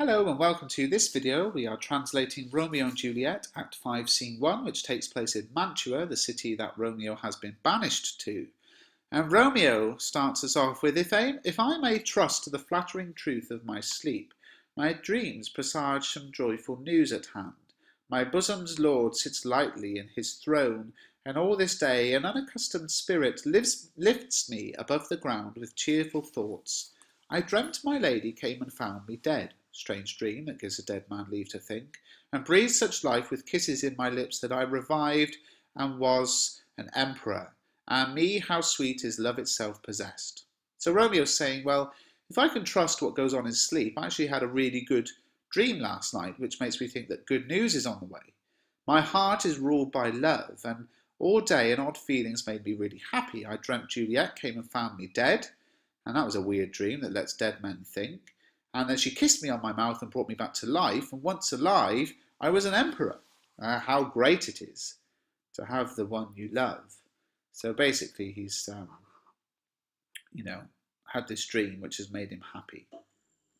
Hello and welcome to this video. We are translating Romeo and Juliet, Act 5, Scene 1, which takes place in Mantua, the city that Romeo has been banished to. And Romeo starts us off with, if I may trust to the flattering truth of my sleep, my dreams presage some joyful news at hand. My bosom's lord sits lightly in his throne, and all this day an unaccustomed spirit lifts me above the ground with cheerful thoughts. I dreamt my lady came and found me dead. Strange dream that gives a dead man leave to think, and breathed such life with kisses in my lips that I revived and was an emperor. And me, how sweet is love itself possessed. So Romeo's saying, well, if I can trust what goes on in sleep, I actually had a really good dream last night, which makes me think that good news is on the way. My heart is ruled by love, and all day an odd feelings made me really happy. I dreamt Juliet came and found me dead, and that was a weird dream that lets dead men think. And then she kissed me on my mouth and brought me back to life. And once alive, I was an emperor. How great it is to have the one you love. So basically, he's, had this dream which has made him happy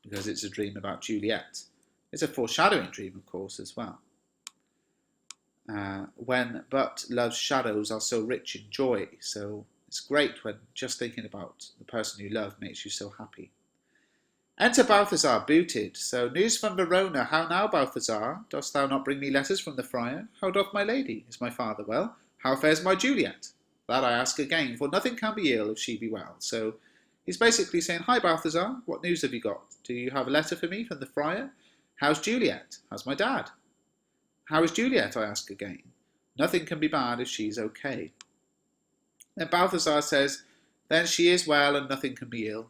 because it's a dream about Juliet. It's a foreshadowing dream, of course, as well. But love's shadows are so rich in joy. So it's great when just thinking about the person you love makes you so happy. Enter Balthazar, booted. So, news from Verona. How now, Balthazar? Dost thou not bring me letters from the friar? How doth my lady? Is my father well? How fares my Juliet? That I ask again, for nothing can be ill if she be well. So, he's basically saying, hi, Balthazar, what news have you got? Do you have a letter for me from the friar? How's Juliet? How's my dad? How is Juliet, I ask again. Nothing can be bad if she's okay. Then Balthazar says, then she is well and nothing can be ill.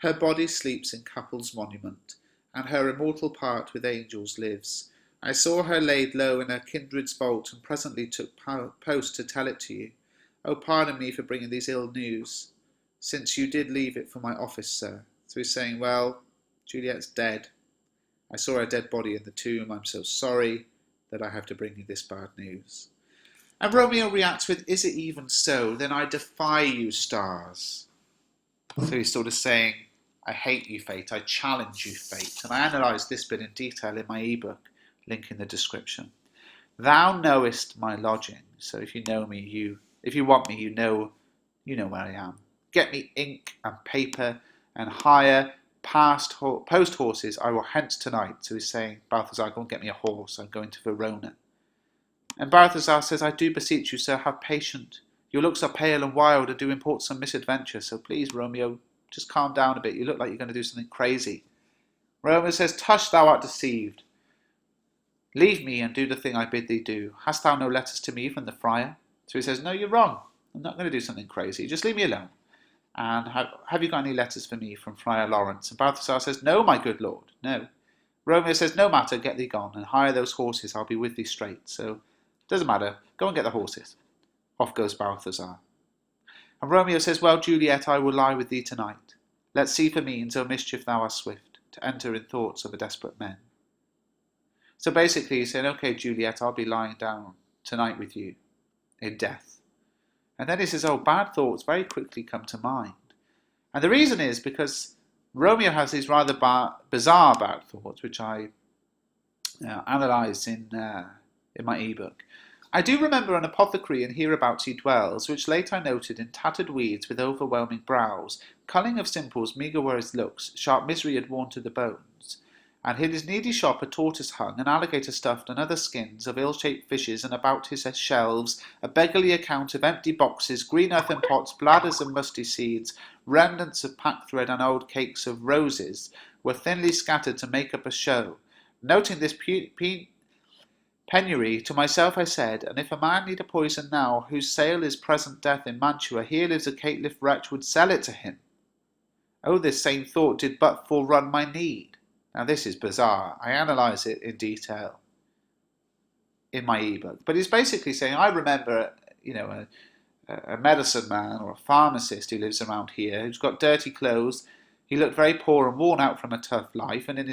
Her body sleeps in Capel's monument, and her immortal part with angels lives. I saw her laid low in her kindred's vault, and presently took post to tell it to you. Oh, pardon me for bringing these ill news, since you did leave it for my office, sir. So he's saying, well, Juliet's dead. I saw her dead body in the tomb. I'm so sorry that I have to bring you this bad news. And Romeo reacts with, is it even so? Then I defy you, stars. So he's sort of saying, I hate you, fate. I challenge you, fate. And I analysed this bit in detail in my ebook, link in the description. Thou knowest my lodging. So if you know me, if you want me, you know where I am. Get me ink and paper and hire post horses. I will hence tonight. So he's saying, Balthazar, go and get me a horse. I'm going to Verona. And Balthazar says, I do beseech you, sir, have patience. Your looks are pale and wild and do import some misadventure. So please, Romeo, just calm down a bit. You look like you're going to do something crazy. Romeo says, tush, thou art deceived. Leave me and do the thing I bid thee do. Hast thou no letters to me from the friar? So he says, no, you're wrong. I'm not going to do something crazy. Just leave me alone. And have you got any letters for me from Friar Lawrence? And Balthazar says, no, my good lord, no. Romeo says, no matter, get thee gone and hire those horses. I'll be with thee straight. So, doesn't matter. Go and get the horses. Off goes Balthazar. And Romeo says, well, Juliet, I will lie with thee tonight. Let's see for means, O mischief thou art swift, to enter in thoughts of a desperate man. So basically he's saying, okay, Juliet, I'll be lying down tonight with you in death. And then he says, oh, bad thoughts very quickly come to mind. And the reason is because Romeo has these rather bizarre bad thoughts, which I analysed in my ebook. I do remember an apothecary and hereabouts he dwells, which late I noted in tattered weeds with overwhelming brows, culling of simples, meagre were his looks, sharp misery had worn to the bones. And in his needy shop a tortoise hung, an alligator stuffed, and other skins of ill-shaped fishes, and about his shelves a beggarly account of empty boxes, green earthen pots, bladders of musty seeds, remnants of packthread, and old cakes of roses were thinly scattered to make up a show. Noting this penury, to myself I said, and if a man need a poison now, whose sale is present death in Mantua, here lives a caitiff wretch would sell it to him. Oh, this same thought did but forerun my need. Now this is bizarre. I analyse it in detail in my ebook. But he's basically saying, I remember, a medicine man or a pharmacist who lives around here, who's got dirty clothes. He looked very poor and worn out from a tough life, and in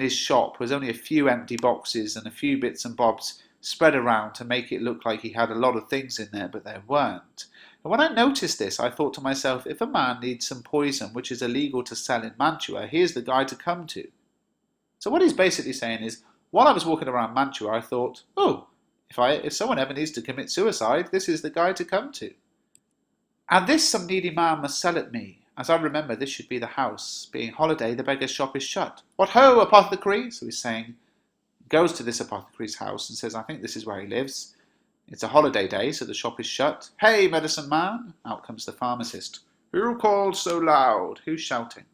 his shop was only a few empty boxes and a few bits and bobs spread around to make it look like he had a lot of things in there, but there weren't. And when I noticed this, I thought to myself, if a man needs some poison which is illegal to sell in Mantua, here's the guy to come to. So what he's basically saying is, while I was walking around Mantua, I thought, oh, if someone ever needs to commit suicide, this is the guy to come to. And this some needy man must sell at me. As I remember, this should be the house. Being holiday, the beggar's shop is shut. What ho, apothecary? So he's saying, goes to this apothecary's house and says, I think this is where he lives. It's a holiday day, so the shop is shut. Hey, medicine man! Out comes the pharmacist. Who calls so loud? Who's shouting?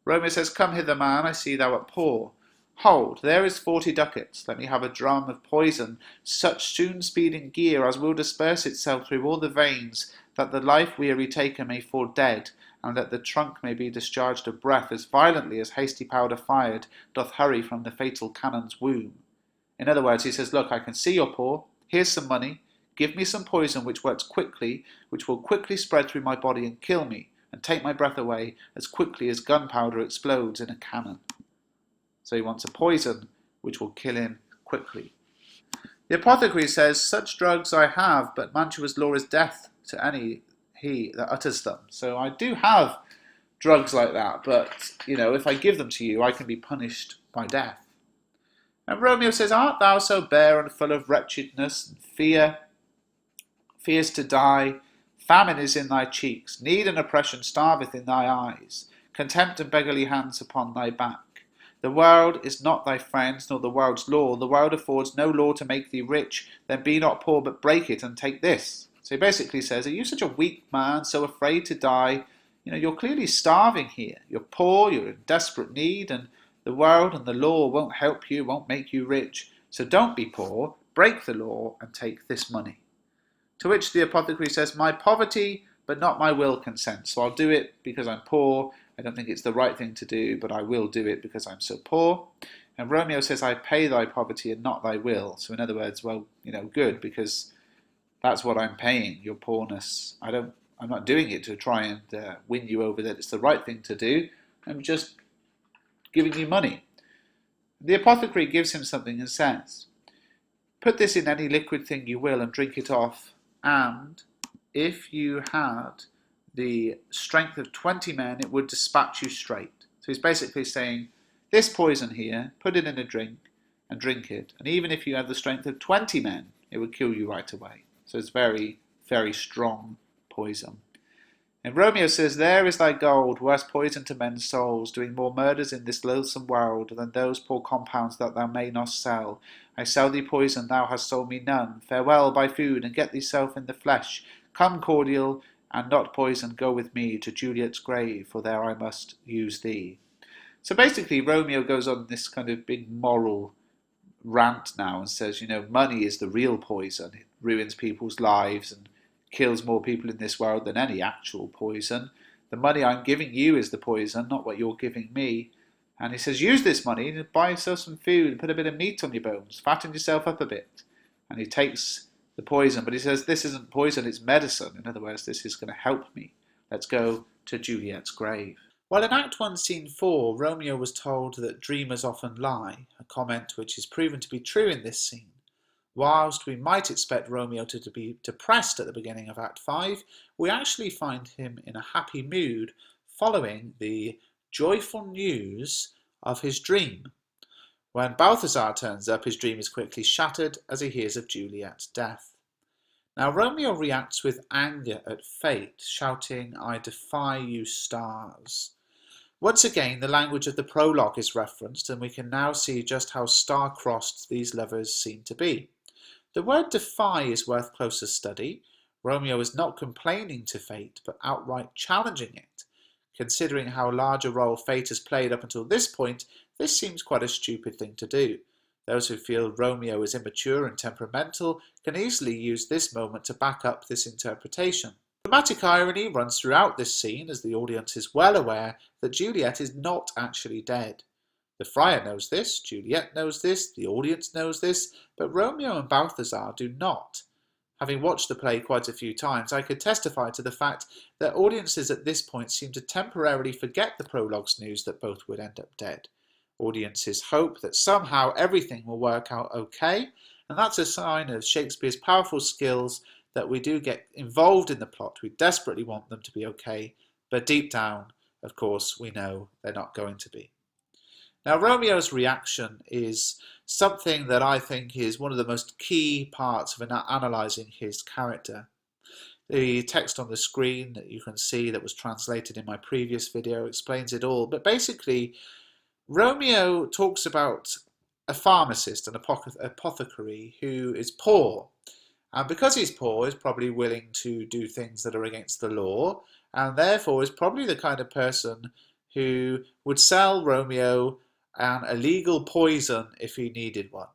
Romeo says, come hither, man, I see thou art poor. Hold, there is 40 ducats. Let me have a dram of poison, such soon speeding gear as will disperse itself through all the veins, that the life-weary taker may fall dead, and that the trunk may be discharged of breath as violently as hasty powder fired doth hurry from the fatal cannon's womb. In other words, he says, look, I can see you're poor. Here's some money. Give me some poison which works quickly, which will quickly spread through my body and kill me, and take my breath away as quickly as gunpowder explodes in a cannon. So he wants a poison which will kill him quickly. The apothecary says, such drugs I have, but Mantua's law is death to any he that utters them. So I do have drugs like that, but, if I give them to you, I can be punished by death. And Romeo says, art thou so bare and full of wretchedness and fears to die? Famine is in thy cheeks, need and oppression starveth in thy eyes, contempt and beggarly hands upon thy back. The world is not thy friend, nor the world's law. The world affords no law to make thee rich. Then be not poor, but break it, and take this. So he basically says, are you such a weak man, so afraid to die? You're clearly starving here. You're poor, you're in desperate need, and the world and the law won't help you, won't make you rich. So don't be poor, break the law, and take this money. To which the apothecary says, my poverty, but not my will consents. So I'll do it because I'm poor. I don't think it's the right thing to do, but I will do it because I'm so poor. And Romeo says, I pay thy poverty and not thy will. So in other words, well, good, because that's what I'm paying, your poorness. I'm not doing it to try and win you over that it's the right thing to do. I'm just giving you money. The apothecary gives him something and says, put this in any liquid thing you will and drink it off, and if you had the strength of 20 men, it would dispatch you straight. So he's basically saying, this poison here, put it in a drink and drink it. And even if you had the strength of 20 men, it would kill you right away. So it's very, very strong poison. And Romeo says, there is thy gold, worse poison to men's souls, doing more murders in this loathsome world than those poor compounds that thou may not sell. I sell thee poison, thou hast sold me none. Farewell, buy food, and get thyself in the flesh. Come, cordial, and not poison, go with me to Juliet's grave, for there I must use thee. So basically, Romeo goes on this kind of big moral rant now and says, money is the real poison. It ruins people's lives and kills more people in this world than any actual poison. The money I'm giving you is the poison, not what you're giving me. And he says, use this money to buy yourself some food and put a bit of meat on your bones, fatten yourself up a bit. And he takes the poison, but he says, this isn't poison, it's medicine. In other words, this is going to help me. Let's go to Juliet's grave. Well, in Act 1, Scene 4, Romeo was told that dreamers often lie, a comment which is proven to be true in this scene. Whilst we might expect Romeo to be depressed at the beginning of Act 5, we actually find him in a happy mood following the joyful news of his dream. When Balthazar turns up, his dream is quickly shattered as he hears of Juliet's death. Now Romeo reacts with anger at fate, shouting, I defy you stars. Once again, the language of the prologue is referenced, and we can now see just how star-crossed these lovers seem to be. The word defy is worth closer study. Romeo is not complaining to fate, but outright challenging it. Considering how large a role fate has played up until this point, this seems quite a stupid thing to do. Those who feel Romeo is immature and temperamental can easily use this moment to back up this interpretation. Dramatic irony runs throughout this scene as the audience is well aware that Juliet is not actually dead. The friar knows this, Juliet knows this, the audience knows this, but Romeo and Balthazar do not. Having watched the play quite a few times, I could testify to the fact that audiences at this point seem to temporarily forget the prologue's news that both would end up dead. Audiences hope that somehow everything will work out okay, and that's a sign of Shakespeare's powerful skills that we do get involved in the plot. We desperately want them to be okay, but deep down, of course, we know they're not going to be. Now, Romeo's reaction is something that I think is one of the most key parts of analysing his character. The text on the screen that you can see that was translated in my previous video explains it all, but basically Romeo talks about a pharmacist, an apothecary who is poor, and because he's poor is probably willing to do things that are against the law, and therefore is probably the kind of person who would sell Romeo an illegal poison if he needed one.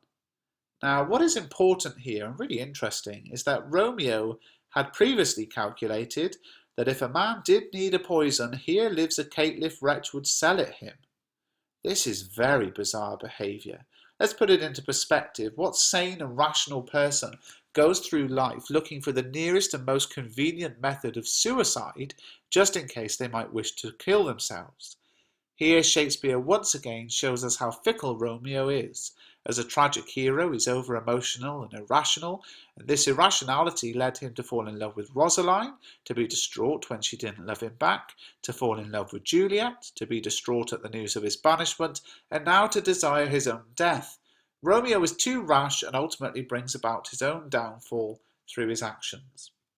Now, what is important here and really interesting is that Romeo had previously calculated that if a man did need a poison, here lives a caitiff wretch would sell it him. This is very bizarre behaviour. Let's put it into perspective. What sane and rational person goes through life looking for the nearest and most convenient method of suicide just in case they might wish to kill themselves? Here Shakespeare once again shows us how fickle Romeo is. As a tragic hero, he's over-emotional and irrational, and this irrationality led him to fall in love with Rosaline, to be distraught when she didn't love him back, to fall in love with Juliet, to be distraught at the news of his banishment, and now to desire his own death. Romeo is too rash and ultimately brings about his own downfall through his actions.